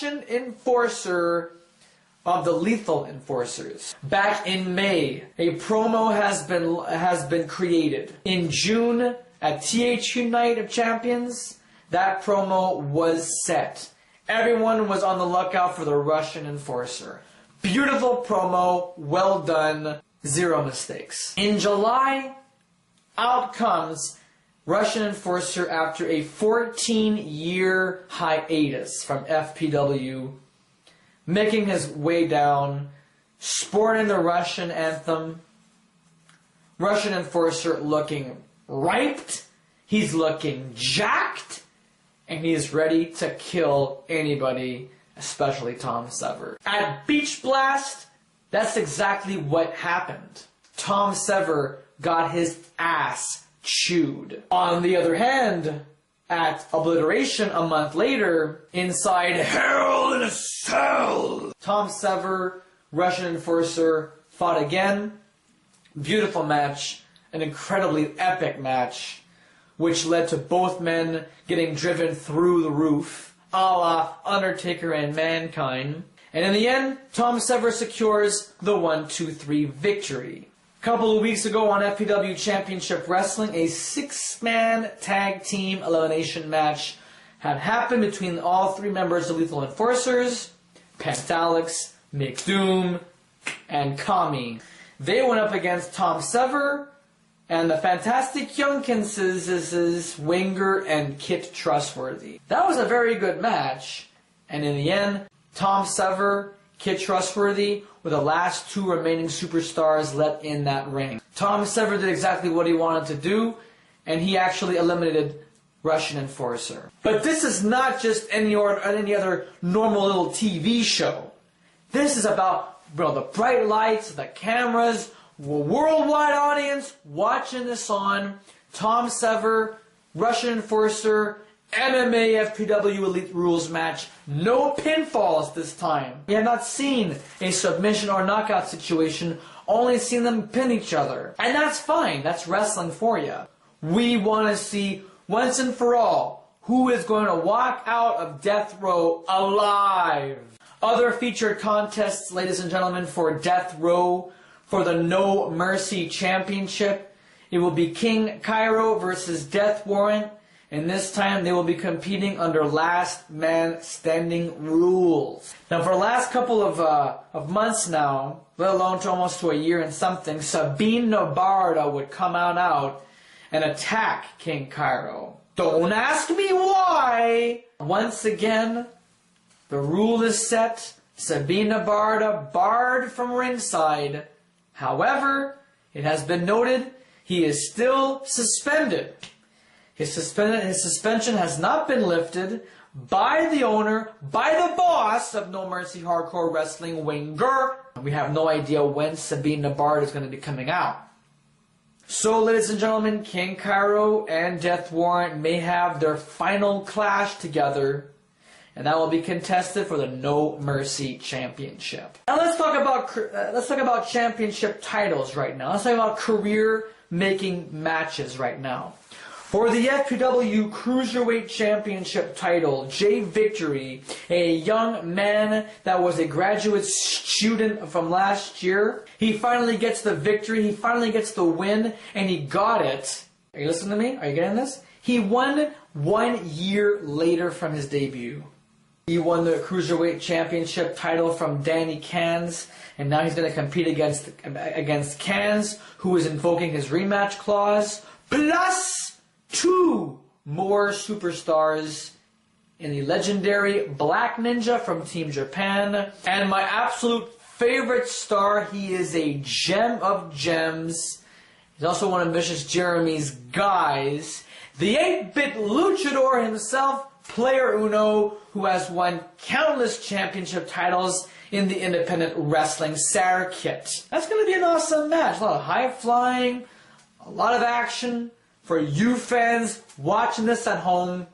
Russian enforcer of the Lethal Enforcers. Back in May, a promo has been created. In June, at THQ Night of Champions, that promo was set. Everyone was on the lookout for the Russian Enforcer. Beautiful promo, well done, zero mistakes. In July, out comes Russian Enforcer after a 14-year hiatus from FPW, making his way down, sporting the Russian anthem. Russian Enforcer looking riped, he's looking jacked, and he's ready to kill anybody, especially Tom Sever. At Beach Blast, that's exactly what happened. Tom Sever got his ass chewed. On the other hand, at Obliteration a month later, inside Hell in a Cell, Tom Sever, Russian Enforcer, fought again. Beautiful match, an incredibly epic match, which led to both men getting driven through the roof, a la Undertaker and Mankind. And in the end, Tom Sever secures the 1-2-3 victory. A couple of weeks ago on FPW Championship Wrestling, a 6-man tag team elimination match had happened between all 3 members of Lethal Enforcers, Pantalex, Mick Doom, and Kami. They went up against Tom Sever and the Fantastic Youngkinses, Winger and Kit Trustworthy. That was a very good match, and in the end, Tom Sever, Kit Trustworthy were the last 2 remaining superstars let in that ring. Tom Sever did exactly what he wanted to do, and he actually eliminated Russian Enforcer. But this is not just any other normal little TV show. This is about, the bright lights, the cameras, worldwide audience watching this on Tom Sever, Russian Enforcer, MMA FPW Elite Rules match. No pinfalls this time. We have not seen a submission or knockout situation, only seen them pin each other. And that's fine, that's wrestling for you. We want to see, once and for all, who is going to walk out of Death Row alive. Other featured contests, ladies and gentlemen, for Death Row, for the No Mercy Championship. It will be King Cairo versus Death Warrant. And this time they will be competing under last man standing rules. Now for the last couple of months now, let alone to almost to a year and something, Sabine Nabarda would come out and attack King Cairo. Don't ask me why! Once again, the rule is set. Sabine Nabarda barred from ringside. However, it has been noted he is still suspended. His suspension has not been lifted by the owner, by the boss of No Mercy Hardcore Wrestling, Winger. We have no idea when Sabine Nabarda is going to be coming out. So, ladies and gentlemen, King Cairo and Death Warrant may have their final clash together, and that will be contested for the No Mercy Championship. Now let's talk about championship titles right now. Let's talk about career-making matches right now. For the FPW Cruiserweight Championship title, Jay Victory, a young man that was a graduate student from last year, he finally gets the victory, he finally gets the win, and he got it. Are you listening to me? Are you getting this? He won 1 year later from his debut. He won the Cruiserweight Championship title from Danny Cans, and now he's going to compete against Cans, who is invoking his rematch clause, plus 2 more superstars in the legendary Black Ninja from Team Japan, and my absolute favorite star, he is a gem of gems. He's also one of Vicious Jeremy's guys, the 8-bit luchador himself, Player Uno, who has won countless championship titles in the independent wrestling circuit. That's going to be an awesome match. A lot of high flying, a lot of action. For you fans watching this at home,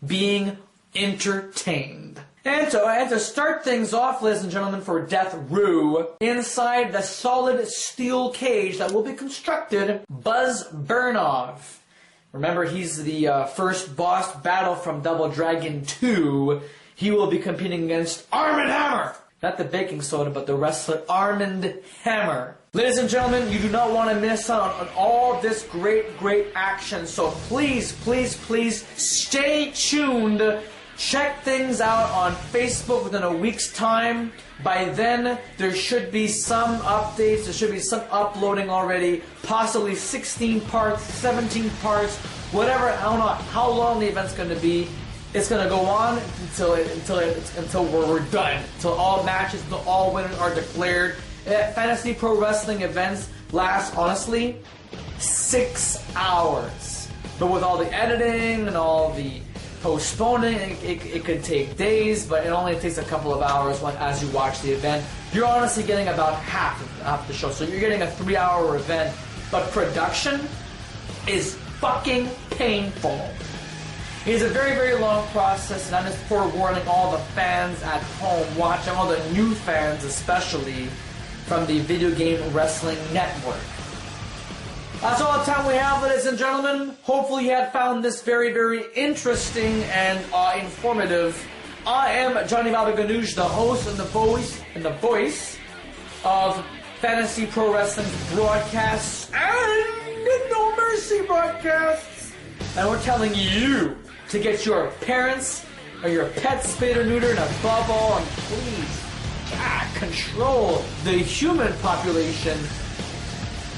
being entertained. And to start things off, ladies and gentlemen, for Death Row, inside the solid steel cage that will be constructed, Buzz Burnov. Remember, he's the first boss battle from Double Dragon 2. he will be competing against Armand Hammer. Not the baking soda, but the wrestler Armand Hammer. Ladies and gentlemen, you do not want to miss out on all this great action. So please, please, please stay tuned. Check things out on Facebook within a week's time. By then, there should be some updates. There should be some uploading already. Possibly 16 parts, 17 parts, whatever. I don't know how long the event's going to be. It's going to go on until we're done. Until all matches, until all winners are declared. Fantasy Pro Wrestling events last, honestly, 6 hours. But with all the editing and all the postponing, it could take days, but it only takes a couple of hours as you watch the event. You're honestly getting about half the show. So you're getting a 3-hour event, but production is fucking painful. It's a very long process, and I'm just forewarning all the fans at home watching, all the new fans especially, from the Video Game Wrestling Network. That's all the time we have, ladies and gentlemen. Hopefully you had found this very interesting and informative. I am Johnny Baba Ganoush, the host and the voice of Fantasy Pro Wrestling broadcasts and No Mercy broadcasts. And we're telling you to get your parents or your pets spayed or neutered, and above all, and please, control the human population.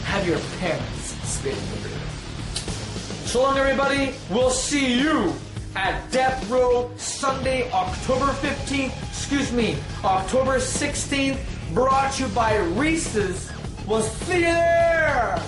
Have your parents spayed and neutered. So long, everybody. We'll see you at Death Row Sunday, October 15th. October 16th. Brought to you by Reese's. We'll see you there.